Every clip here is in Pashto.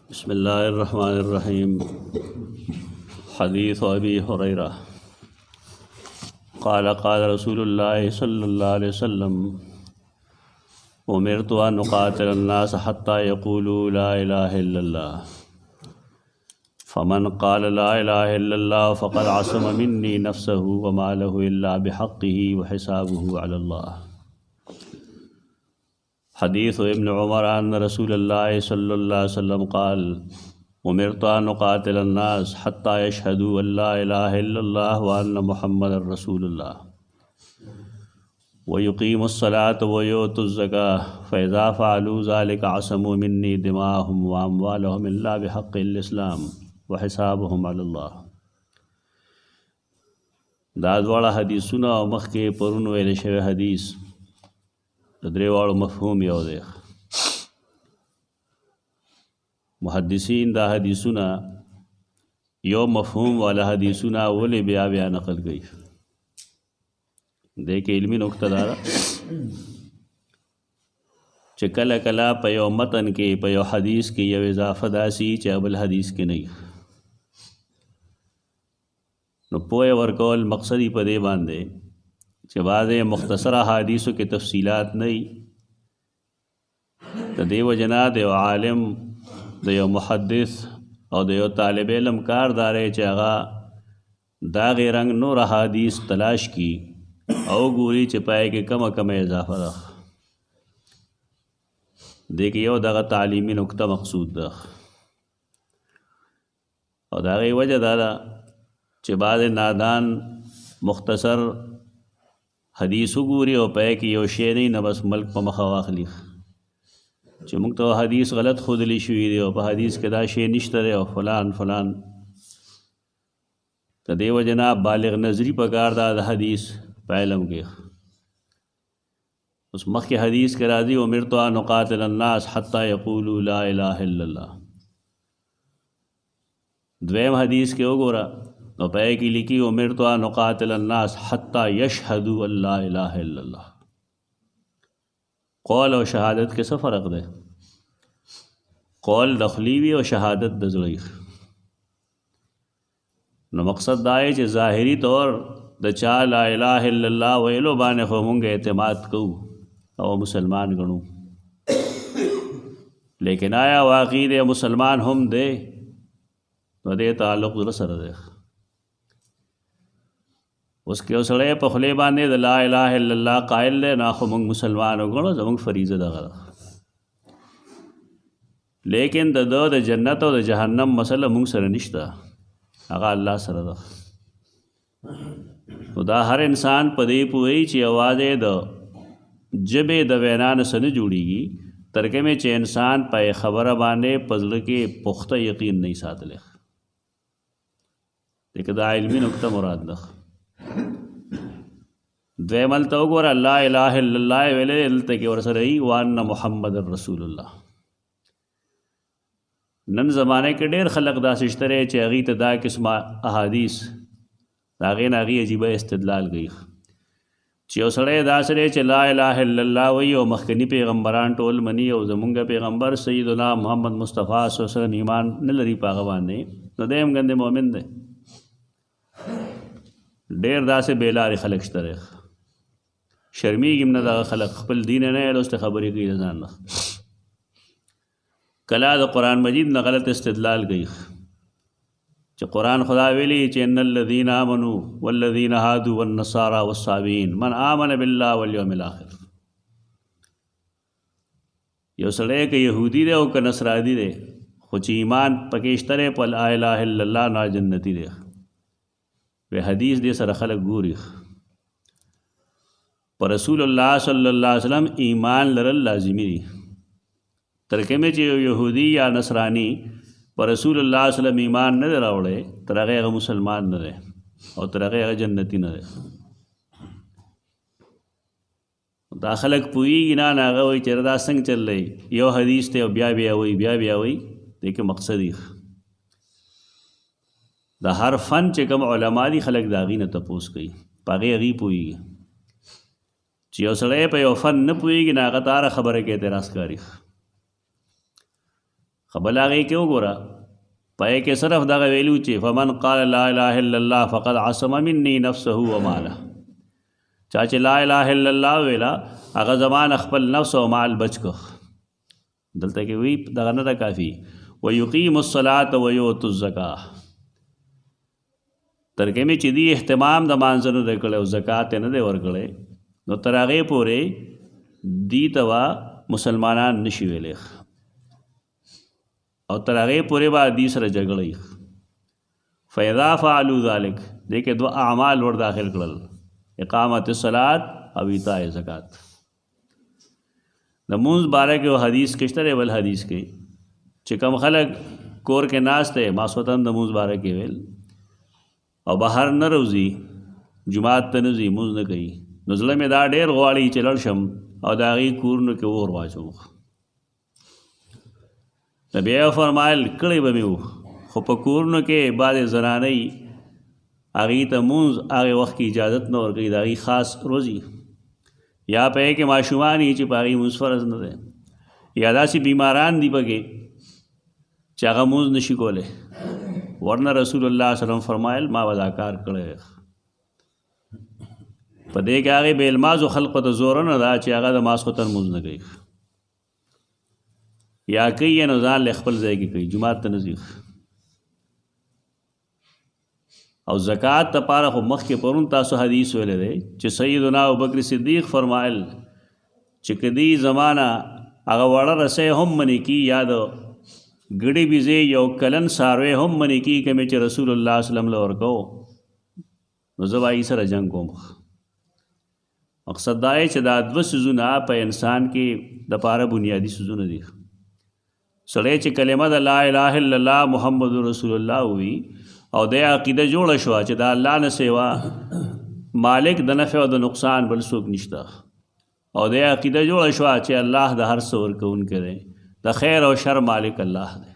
बिस्मिल्लाहिर्रहमानिर्रहीम। हदीस अबी हुरैरा क़ाल क़ाल रसूलुल्लाह सल्लल्लाहु अलैहि वसल्लम उमिरतु अन उक़ातिल अन्नास हत्ता यक़ूलू ला इलाहा इल्लल्लाह फ़मन क़ाल ला इलाहा इल्लल्लाह फ़क़द असम मिन्नी नफ़्सहु व मालहु इल्ला बिहक़्क़िही व हिसाबुहु अलल्लाह। हदीस इब्न उमर अन रसूलुल्लाह सल्लल्लाहु अलैहि वसल्लम क़ाल उमिरतु अन उक़ातिल अन्नास हत्ता यशहदू अल्ला इलाहा इल्लल्लाह व अन्न मुहम्मदर रसूलुल्लाह व युक़ीमुस्सलात व युतुज़्ज़काह फ़इज़ा फ़अलू ज़ालिका असमू मिन्नी दिमाअहुम व अम्वालहुम इल्ला बिहक़्क़िल इस्लाम व हिसाबुहुम अलल्लाह। दा दवाړه حدیثونه او مخکې پرون ویل شوی حدیث د درېواړو مفهوم یو دی. محدثین دا حدیثونه یو مفهوم والا حدیثونه ولې بیا نقل کوي. دې کې علمي نقطه دا ده چې کله کله په یو متن کې په یو حدیث کې یو اضافه داسي چې بل حدیث کې نه، نو پوهه ورکول مقصدی په دې باندې چې بعضې مختصره حدیثو کې تفصیلات نه وي. د دې وجه نه د یو عالم د یو محدث او د یو طالب علم کار دا دی چې هغه د هغې رنګ نور حدیث تلاش کي او ګوري چې پای کې کمه اضافه ده. دې کې یو دغه تعلیمي نقطه مقصود ده او د هغې وجه دا ده چې بعضې نادان مختصر حدیث وګوري او پای کې یو شی نه نه بس ملک په مخه واخلي چې موږ ته حدیث غلط ښودلی شوي دی او په حدیث کې دا شی نشته دی او فلان د دې وجې نه بالغ نظري پکار ده د حدیث په علم کې. اوس مخکې حدیث کې راځي امرتو ان اقاتل الناس حتی یقولوا لا اله الا الله. دویم حدیث کې وګوره نو پای کې لیکي امرتو ان اقاتل الناس حتی یشهدوا ان لا اله الا الله. قول او شهادت کې څه فرق دی؟ قول دخلی وي او شهادت د زړه. نو مقصد دا دی چې ظاهري طور د چا لا اله الا الله ویلو باندې خو مونږ اعتماد کوو او مسلمان ګڼو، لیکن آیا واقعي دی مسلمان هم دی؟ نو دې تعلق زړه سره دی. اوس که یو سړی په خولې باندې د لا اله الا الله قائل دی نو خو موږ مسلمان وګڼو، زموږ فریضه دغه ده. لیکن د جنت او د جهنم مسله موږ سره نشته، هغه الله سره ده. نو دا هر انسان په دې پوهوي چې یوازې د ژبې د وینا نه څه نه جوړېږي تر کومې چې انسان په خبره باندې په زړه کې پخته یقین نه ساتلی. لیکن دا علمي نقطه مراد ده. دویم هلته وګوره لا اله الا الله ویلې دلته کې ورسره وي وان محمد رسول الله. نن زمانه کې ډېر خلک داسې شته چې هغې ته دا قسمه احادیث د هغې نه هغې عجیبه استدلال کوي چې یو سړی داسې دی چې لا اله الا الله وایي او مخکني پیغمبران ټول مني او زمونږ پیغمبر سیدنا محمد مصطفی صلی الله علیه وسلم ایمان نه لري په هغه باندې، نو دی هم ګندې مؤمن دی. ډېر داسې بېلارې خلک شته دی، شرمېږي هم نه دغه خلک خپل دین نه لوستې خبرې کوي د ځان نه. کله د قرآن مجید نه غلط استدلال کوي چې قرآن خدا ویلي چې ان الذین آمنوا والذین هادوا والنصارى والصابئین من آمن بالله والیوم الاخر. یو سړی که یهودي دی او که نصراني دی خو چې ایمان پکې شته دی په لا اله الا الله نو جنتي دی. وی حدیث دې سره خلک ګوري. پر رسول الله صلی الله علیه وسلم ایمان لرل لازمي دي. تر کومې چې یو یهودي یا نصراني پر رسول الله صلی الله علیه وسلم ایمان نه دی راوړی تر هغې هغه مسلمان نه دی او تر هغې هغه جنتي نه دی. دا خلک پوهېږي نه هغه وایي چې دا څنګه چل دی، یو حدیث دی او بیا وایي دې کې مقصد یې د هر فن چې کوم علما دي خلک د هغې نه تپوس کوي، په هغې هغې پوهېږي. چې یو سړی په یو فن نه پوهېږي نو هغه ته هره خبره کې اعتراض کاري. خبل هغې کې وګوره پای کې صرف دغه ویلو چې فمن قال لا اله الا الله فقد عصم مني نفسه وماله، چا چې لا اله الا الله ویلا هغه زمان خپل نفس او مال بچ کو. دلته کې وی دغه نه ده کافي ويقيم الصلاة ويؤتي الزکاة، ترکه مې چې دی اهتمام د مانځنو دی کړی او زکات نه دی ورکړی نو تر هغې پورې دی ته به مسلمانان نشي ویلی او تر هغې پورې به دی سره جګړه. فاذا فعلوا ذلک دې کې دوه اعمال ور داخل کړل، اقامت الصلاة او ایتاء زکات. د مونځ باره کې یو حدیث کشته دی، بل حدیث کې چې کوم خلک کور کې ناست دی ماسوتن د مونځ باره کې ویل او بهر نه روزي جماعت ته نه ځي مونځ نه کوي نو زړه مې دا ډېر غواړي چې لاړ شم او د هغې کورونو کې اور واچوم. نو بیا یې فرمایل کړی به مې و خو په کورونو کې بعضې زنانۍ هغې ته مونځ هغې وخت کې اجازت نه ورکوي، د هغې خاص روزي یا په یې کې ماشومان یي چې په هغې مونځ فرض نه دی یا داسې بیماران دي پکې چې هغه مونځ نشي کولی، ورنه رسول الله صلی الله علیه وسلم فرمایل ما به دا کار کړی. په دې کې هغې بې المازو خلقو ته زور نه ده چې هغه د ماسخوتن مونځ نه کوي یا کوي یې نو ځان له خپل ځای کې کوي، جومات ته نه ځي. او زکات دپاره خو مخکې پرون تاسو حدیث ویلی دی چې سیدنا ابوبکر صدیق فرمایل چې که دې زمانه هغه وړه رسۍ هم منې کي یا د ګړې بیزې یو کلن څاروی هم منې کي که مې چې رسول الله صلی الله علیه وسلم له ورکو نو زه به سره جنګ کوم. مقصد دا دی چې دا دوه څیزونه په انسان کې دپاره بنیادي څیزونه دي. سړی چې کلمه د لا اله الا الله محمد رسول الله وي او د عقیده جوړه شوه چې د الله نه سوا مالک د نفع او د نقصان بل څوک نشته او د عقیده جوړه شوه چې الله د هر څه ورکوونکی دی، د خیر او شر مالک الله دی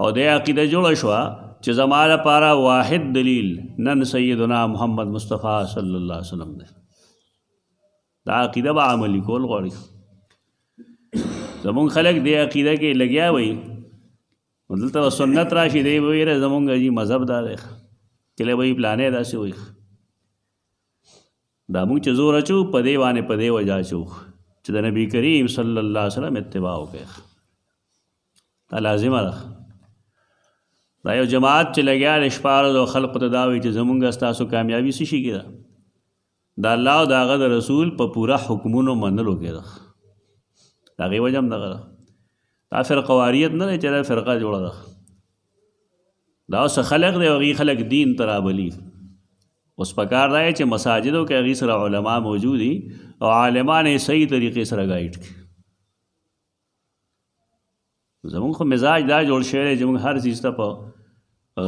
او د عقیده جوړه شوه چې زما لپاره واحد دلیل نن سیدنا محمد مصطفی صلی الله علیه وسلم دی. دا عقیده به عملي کول غواړي. زمونږ خلک دې عقیده کې لګیا وي دلته به سنت راشي دی به ویره زمونږ جي مذهب دا دی کله به یې پلانې داسې وي دا مونږ چې زور اچو په دې باندې په دې وجه اچو چې د نبي کریم صلی الله علیه وسلم اتباع وکړي. دا لازمه ده. دا یو جماعت چې لګیا دی شپاړسو خلقو ته دا وایي چې زمونږ ستاسو کامیابي څه شي کې ده د الله او د هغه د رسول په پوره حکمونو منلو کې ده. د هغې وجه هم دغه ده. دا فرقواریت نه دی چې دا فرقه جوړه ده. دا اوس خلق دی او هغې خلق دین ته رابلي. اوس پکار دا چې مساجدو کې هغې سره علما موجود دي او عالمان یې صحیح طریقې سره ګایډ کړي. زمونږ خو مزاج دا جوړ شوی دی چې موږ هر چیز ته په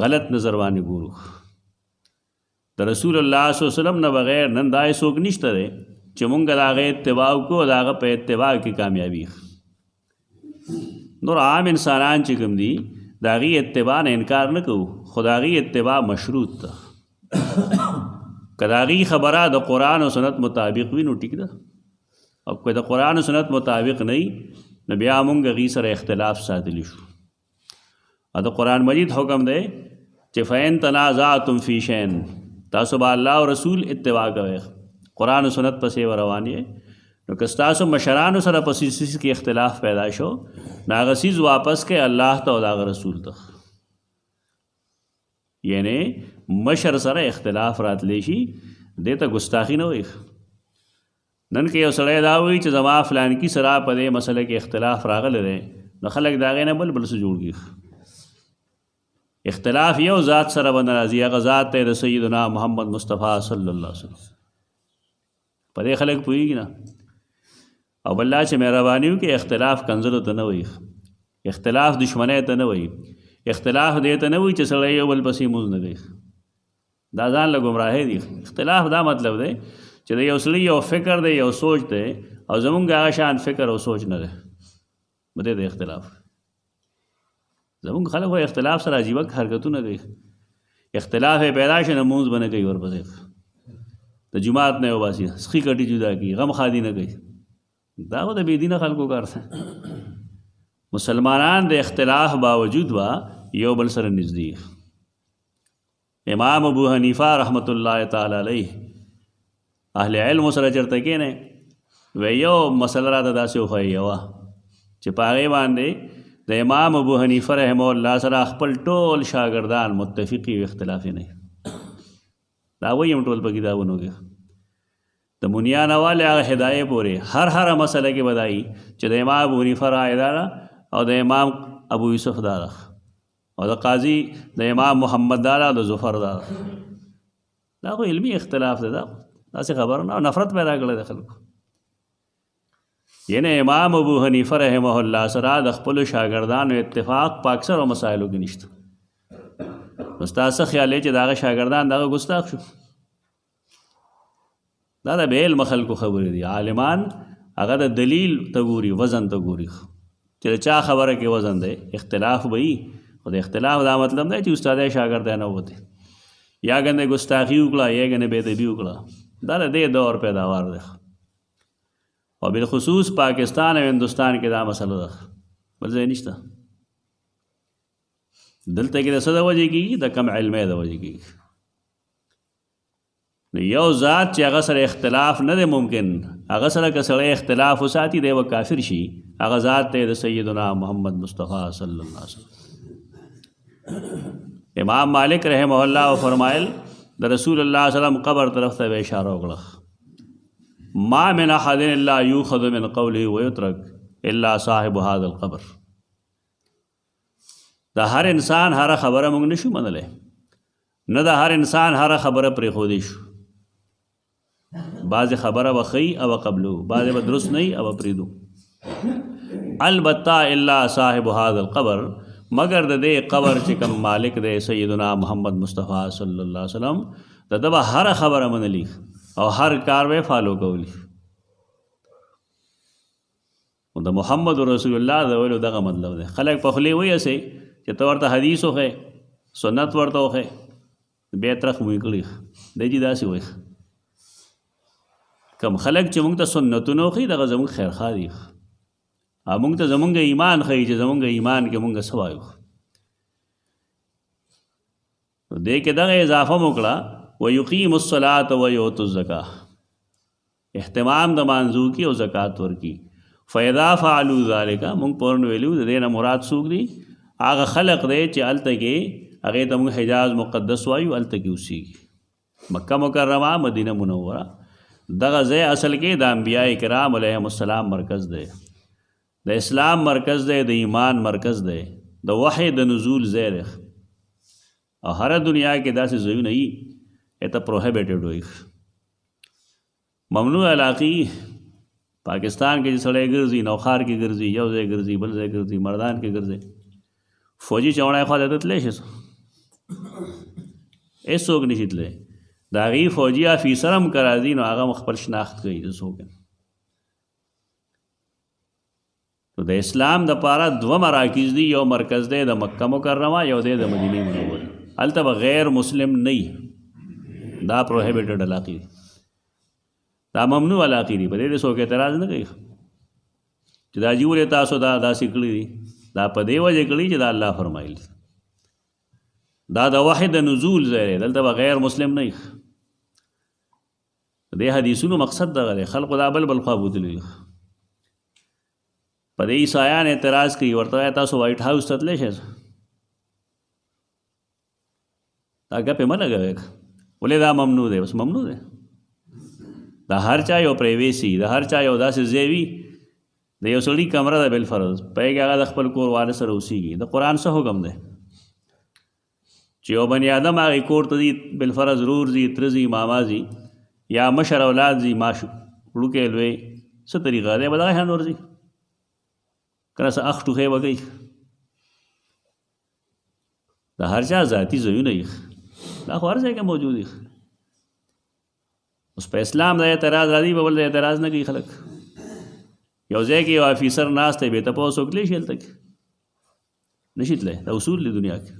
غلط نظر باندې ګورو. د رسول الله صلی الله علیه وسلم نه بغیر نن دا څوک نشته دی چې مونږ د هغې اتباع وکړو او د هغه په اتباع کې کامیابي. نور عام انسانان چې کوم دي د هغې اتباع نه انکار نه کوو خو د هغې اتباع مشروط ده. که د هغې خبره د قرآن او سنت مطابق وي نو ټیک ده او که د قرآن او سنت مطابق نه وي نو بیا مونږ هغې سره اختلاف ساتلی شو. او د قرآن مجید حکم دی چې فإن تنازعتم فی شیء تاسو به الله او رسول اتباع کوئ قرآن و سنت پسې روان یې نو که ستاسو مشرانو سره په څیز کې اختلاف پیدا شو نو هغه څیز واپس کړئ الله ته او د هغه رسول ته. یعنی مشر سره اختلاف راتلی شي دې ته ګستاخي نه وایي. نن کې یو سړی دا وایي چې زما فلانکي سره په دې مسله کې اختلاف راغلی دی نو خلک د هغې نه بل څه جوړ کړي. اختلاف یو ذات سره به نه راځي هغه ذات دی د سیدنا محمد مصطفی صلی الله علیه وسلم. په دې خلک پوهېږي نه او بل الله چې مهرباني وکړي اختلاف کنځلو ته نه وایي، اختلاف دشمنۍ ته نه وایي، اختلاف دې ته نه وایي چې سړی یو بل پسې مونځ نه کوي. دا ځان له ګمراهۍ دي. اختلاف دا مطلب دی چې د یو سړي یو فکر دی یو سوچ دی او زمونږ هغه شان فکر او سوچ نه دی به دی اختلاف. زمونږ خلک وایي اختلاف سره عجیبه حرکتونه کوي. اختلاف یې پیدا شي نه مونځ به نه کوي ورپسې د جماعت نه وباسي سخي کټي جدا کړي غم خادي نه کوي. دا به د بېدینه خلکو کار دی. مسلمانان د اختلاف باوجود با یو بل سره نږدې. امام ابو حنیفه رحمت الله تعالی علیه اهل علم سره چرته کېنه و یو مسله را داسې وښیي وه چې په هغې باندې د امام ابو حنیفه رحمه الله سره خپل ټول شاګردان متفقي و اختلاف نه. دا وایي هم ټول په کتابونو کې د منیا نه والې هغه هدایې پورې هر مسله کې بدایي چې د امام ابو حنیفه رایه دا ده او د امام ابو یوسف دا ده او د قاضي د امام محمد دا ده او د ظفر دا ده. دا خو علمي اختلاف دی. دا داسې خبر نه نفرت پیدا کړی د خلکو. یعنی امام ابو حنیفه رحمه الله سره د خپلو شاګردانو اتفاق په اکثرو مسایلو کې نشته. نو ستاسو خیال دی چې د هغه شاګردان دغه ګستاخ شو؟ دا د بې علمه خلکو خبرې دي. عالمان هغه د دلیل ته ګوري، وزن ته ګوري چې د چا خبره کې وزن دی. اختلاف به وي خو د اختلاف دا مطلب دی چې استاد شاګرد نه وته یا ګنې ګستاخي وکړه یا ګنې بې ادبي وکړه. دا د دې دور پیداوار دی او بالخصوص پاکستان او هندوستان کې دا مسله ده، بل ځای نشته. دلته کې د څه د وجې کېږي؟ د کم علمۍ د وجې کېږي. یو ذات چې هغه سره اختلاف نه دی ممکن، هغه سره که سړی اختلاف وساتي دی به کافر شي. هغه ذات دی د سیدنا محمد مصطفی صلی الله علیه وسلم. امام مالک رحمه الله فرمایل د رسول الله صلی الله علیه وسلم قبر طرف ته به اشاره وکړه، ما من احد الا یؤخذ من قوله ويترك الا صاحب هذا القبر. د هر انسان هر خبره موږ نشو منلی، نه د هر انسان هر خبره پرېښودی شو. بعضې خبره به ښیي او قبلو، بعضې به درست نه وي او پرېږدو. البته الا صاحب هذا القبر، مگر د دې قبر چې کوم مالک دی سیدنا محمد مصطفی صلی الله علیه وسلم، د ده به هر خبره منلی او هر کار به فالو کولی. د محمد رسول الله د ویلو دغه مطلب دی. خلک په خولې وایي چې ته ورته حدیث وښیې، سنت ورته وښیې، بیا ترخ موی کړي. دی چې داسې وایي کم خلک چې موږ ته سنتونه وښیي دغه زموږ خیرخواه دي. موږ ته زمونږ ایمان ښیي چې زمونږ ایمان کې موږ څه وایو. دې کې دغه اضافه مو کړه ویقیم الصلاة ویؤتوا الزکاة، اهتمام د مانځو کې او زکات ورکي. فاذا فعلوا ذلک، موږ پرون ویلو د دې نه مراد څوک دي؟ هغه خلق دی چې هلته کې هغې ته موږ حجاز مقدس وایو، هلته کې اوسېږي. مکه مکرمه، مدینه منوره، دغه ځای اصل کې د انبیاء کرام علیهم السلام مرکز دی، د اسلام مرکز دی، د ایمان مرکز دی، د وحی د نزول ځای دی. او هر دنیا کې داسې ځایونه وي ته پروهیبیټډ وي، ممنوع علاقې. پاکستان کې چې سړی ګرځي، نوخار کې ګرځي، یو ځای ګرځي، بل ځای ګرځي، مردان کې ګرځي، فوجي چوڼی خوا ته تللی شي؟ هېڅوک نشي تللی. د هغې فوجي افیسر هم که راځي نو هغه خپل شناخت کوي زه څوک یم. نو د اسلام دپاره دوه مراکز دي، یو مرکز دی د مکه مکرمه، یو دی د مدینې منورې. هلته به غیر مسلم نه وي، دا پروهیبیټډ علاقې دي، دا ممنوع علاقې دي. په دې څوک اعتراض نه کوي چې دا جی ولې تاسو دا داسې کړي دي. دا په دې وجې کړي چې دا الله فرمایل، دا د وحی د نزول ځای دی، دلته به غیر مسلم نه وي. دې حدیثونو مقصد دغه دی، خلقو دا بل خوا بوتلي. په دې عیسایان اعتراض کوي، ورته وایي تاسو وایټ هاوس ته تللی شئ. دا ګپې مه لګوئ، ولې دا ممنوع دی؟ بس ممنوع دی. د هر چا یو پریویسي، د هر چا یو داسې ځای وي، د یو سړي کمره ده بالفرض، په هغې هغه د خپل کور واله سره اوسېږي. د قرآن څه حکم دی چې یو بني آدم هغې کور ته ځي، بالفرض رور ځي، تره ځي، ماما ځي، یا مشر اولاد ځي، ماشو وړوکی لوی، څه طریقه دی؟ به دغه شان ورځي که نه څه اخ ټوخی به کوي. د هر چا ذاتي ځایونه وي، دا خو هر ځای کې موجود وي. اوس په اسلام دا اعتراض راځي، په بل اعتراض نه کوي خلک. یو ځای کې یو افیسر ناست دی، بې تپوس وکړلی شي هلته کې نشي تللی. دا اصول دی دنیا کې.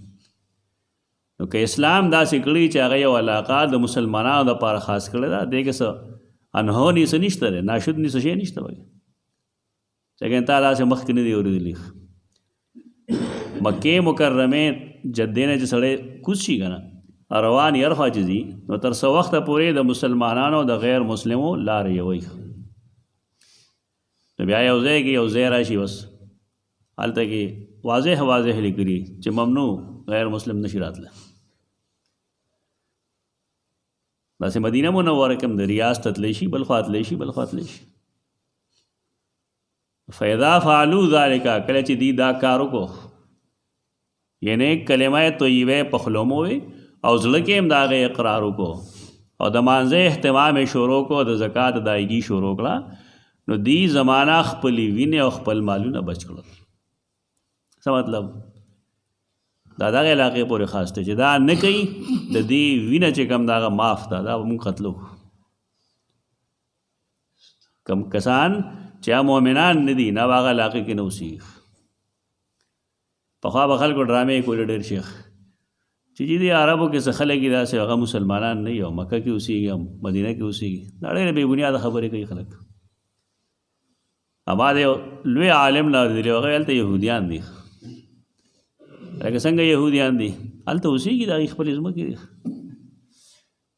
نو که اسلام داسې کړي چې هغه یو علاقه د مسلمانانو دپاره خاص کړې ده، دې کې څه انهوني څه نشته دی، ناشد ني څه شی نشته وایي چې تا داسې مخکې نه دی اورېدلي. مکې مکرمې جدې نه چې سړی کوز شي که نه روان یې هر خوا چې ځي نو تر څه وخته پورې د مسلمانانو د غیر مسلمو لارې یووي نو بیا یو ځای کې یو ځای راشي بس هلته کې واضح لیکلي چې ممنوع غیر مسلم نشي راتله داسې مدینه منوره کې هم د ریاض ته تللی شي بل خوا تللی شي فاذا فعلوا ذلک کله چې دی دا کار وکړو یعنی کلمه طیبه په خولو مو وي او زړه کې هم د هغې اقرار وکړو او د مانځه اهتمام یې شروع کړو د زکات ادایګي شروع کړه نو دی زمانه خپلې وینې او خپل مالونه بچ کړل څه مطلب دا دغه علاقې پورې خاص دی چې دا نه کوي د دې وینه چې کوم د هغه معاف ده دا به مونږ قتلو کم کسان چې مؤمنان نه دي نه به هغه علاقې کې نه اوسېږي پخوا به خلکو ډرامې کولې ډېر شیخ چې دې عربو کې څه خلک دي داسې هغه مسلمانان نه وي او مکه کې اوسېږي او مدینه کې اوسېږي دا ډېرې بې بنیاده خبرې کوي خلک اما د لوی عالم نه اورېدلي هغه هلته یهودیان دي لکه څنګه یهودیان دي هلته اوسېږي د هغې خپلې ځمکې دي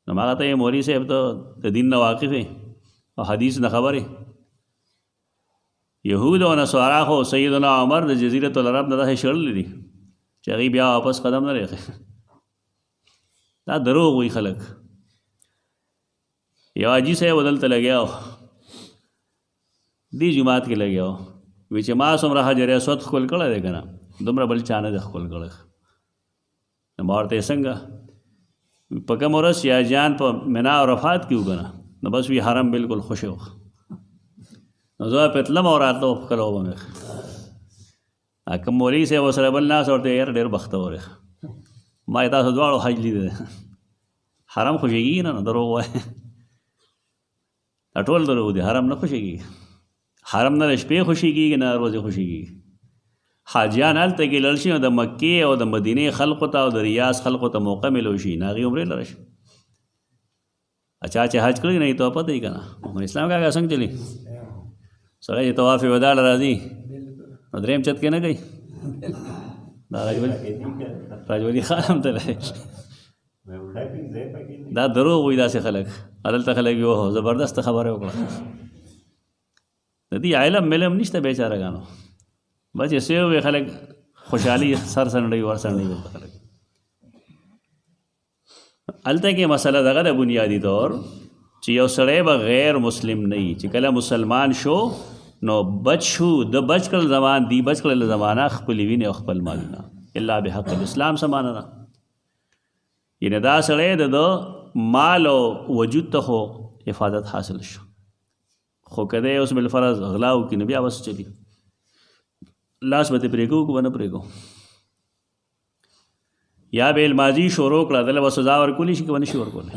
نو ما ته یې مولوي صاحب ته د دین نه واقف او حدیث نه خبرې یهود او نصارا خو سیدنا عمر د جزیرة العرب نه داسې شړلي دي چې هغې بیا واپس قدم نه رېخي دا دروغ وي خلک یو حاجي صاحب دلته لګیا و دې جومات کې لګیا و وایي چې ما څومره حجر اسود ښکل کړی دی که نه دومره بل چا نه دی ښکل کړی نو ما ورته یې څنګه په کوم ورځ یاجان په منا او عرفات کې و که نه نو بس وي حرم بالکل خوشی و نو زه پې تلم او راتلم کله وبه مې کوم مولوي صاحب ورسره بل ناست ورته یاره ډېر بختور یې ما یې تاسو دواړو حج لیدی دی حرم خوښېږي نه دروغ وایي دا ټول دروغ دي حرم نه خوښېږي حرم نه د شپې خوښېږي نه ورځې خوښېږي حاجیان هلته کې لاړ شي نو د مکې او د مدینې خلقو ته او د ریاض خلقو ته موقع میلو شي نو هغې عمرې لره شي چا چې حج کړی نه یې ته پته یې که نه محمد اسلام کاکا څنګه چلي سړی چې طواف وداع له راځي نو درېیم چت کې نه کوي دا راجولي خان هم تللی دا دروغ وایي داسې خلک هلته خلک یو زبردسته خبره وکړه د دې علم ملم نشته بیچارهګانو بس یې څه ووایي خلک خوشحالي سر سنډوي ور سنډوي ورته خلک هلته کې مسله دغه د بنیادي طور چې یو سړی به غیر مسلم نه وي چې کله مسلمان شو نو بچ شو د بچ کړل زمان دی بچ کړل زمانه خپلې وینې او خپل مالونه الا بحق الاسلام سمانه نه یعنې دا سړی د مال او وجود ته خو حفاظت حاصل شو خو که دی اوس بالفرض غلا وکړي نو بیا بس چلي لاس به ترې پرېږدو که به نه پرېږدو یا به الماضي شروع کړه دله به سزا ورکولی شي که به نه شي ورکولی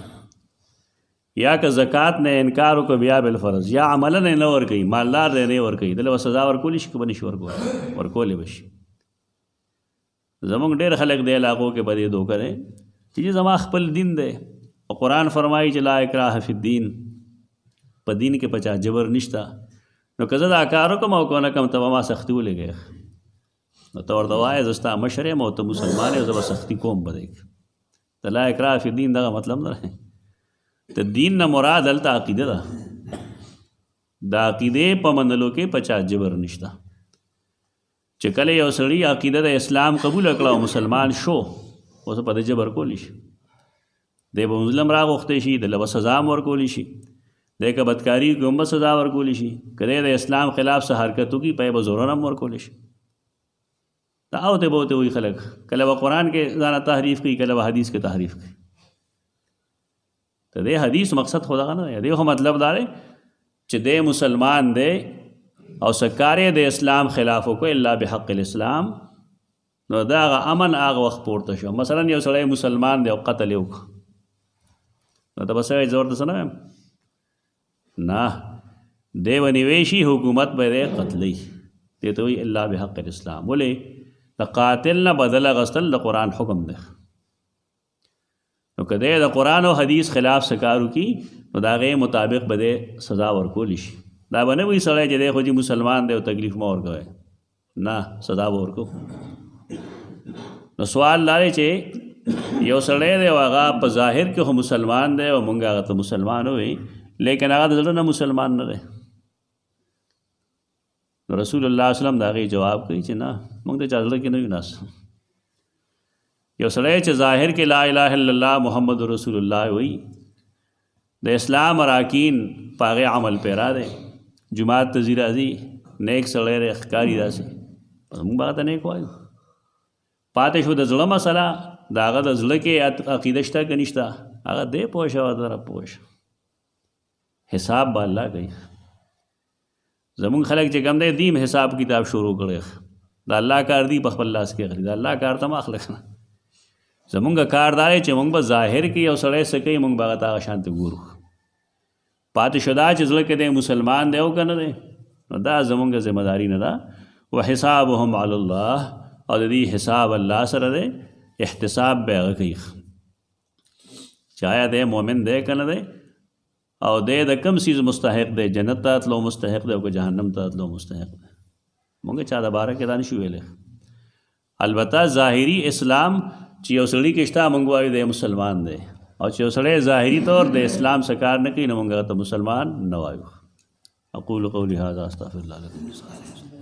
یا که زکات نه انکار وکړه بیا بالفرض یا عملا نه ورکوي مالدار دی نه ورکوي دله به سزا ورکولی شي که به نه شي ورکولی به شي زمونږ ډېر خلک دی علاقو کې به دې دوکه دی چې زما خپل دین دی او قرآن فرمایي چې لا اکراه فی الدین په دین کې په چا جبر نشته نو که زه دا کار وکړم او که نه کړم ته به ما سختي ولګوې نو ته ورته وایې زه ستا مشر یم او ته مسلمان یې زه به سختي کوم به دی د لا اکراه فی الدین دغه مطلب نه دی د دین نه مراد هلته عقیده ده د عقیدې په منلو کې په چا جبر نشته چې کله یو سړي عقیده د اسلام قبوله کړه او مسلمان شو اوس په د جبر کولی شي دی به مظلم راغوښتی شي دله به سزا هم ورکولی شي دی که بدکاري وکړي هم به سزا ورکولی شي که دی د اسلام خلاف څه حرکت وکړي په یې به زورونه هم ورکولی شي دا اوتې بوتې وایي خلک کله به قرآن کې ځانه تحریف کوي کله به حدیث کې تحریف کوي د دې حدیث مقصد خو دغه نه دی دې خو مطلب دا دی چې دی مسلمان دی او سکار یې د اسلام خلاف وکړو الا بحق الاسلام نو دا هغه امن هغه وخت پورته شو مثلا یو سړی مسلمان دی او قتل یې وکړو نو ته به څه وایي زه ورته څه نه وایم نه دی به نیوی شي حکومت به دی قتلی دې ته وایي الا بحق الاسلام ولې د قاتل نه بدل اخیستل د قرآن حکم دی نو که دی د قرآن او حدیث خلاف څه کار وکړي نو د هغې مطابق به دی سزا ورکولی شي دا به نه وایي سړی چې دی خو مسلمان دی او تکلیف مه ورکوئ نه سزا به ورکو نو سوال لاره چې یو سړی دی او هغه په ظاهر کې خو مسلمان دی او مونږ هغه ته مسلمان وي لیکن هغه د زړه نه مسلمان نه دی. نو رسول الله صلی الله علیه وسلم د هغې جواب کوي چې نه مونږ د چا زړه کې نه یو ناست. یو سړی چې ظاهر کې لا اله الا الله محمد رسول الله وي د اسلام اراکین په هغې عمل پیرا دی جماعت ته ځي راځي نیک سړی دی ښکاري داسې مونږ به هغه ته نیک وایو. پاتې شو د زړه مسله د هغه د زړه کې عقیده شته که نشته هغه دی پوه شه او دره پوه شه حساب به الله کوي. زمونږ خلک چې کوم دی دیم حساب کتاب شروع کړی د الله کار دی په خپل لاس کې اخلي د الله کار ته مه اخله نه. زمونږ کار دا دی چې مونږ به ظاهر کې یو سړی څه کوي مونږ به هغه ته هغه شانته ګورو. پاتې شو دا چې زړه کې دی مسلمان دی او که نه دی نو دا زمونږ ذمہ داري نه ده. وحسابهم علی الله او د دې حساب الله سره دی احتساب به هغه کوي چې آیا دی مؤمن دی که نه دی او دی د کوم څیز مستحق دی جنت ته تلو مستحق دی او که جهنم ته تلو مستحق دی. مونږ چا د باره کې دا نشو ویلی. البته ظاهري اسلام چې یو سړي کې شته مونږ وایو دی مسلمان دی او چې یو سړی ظاهري طور د اسلام څخه کار نه کوي نو مونږ هغه ته مسلمان نه وایو. اقول قولي هذا استغفر الله لكم.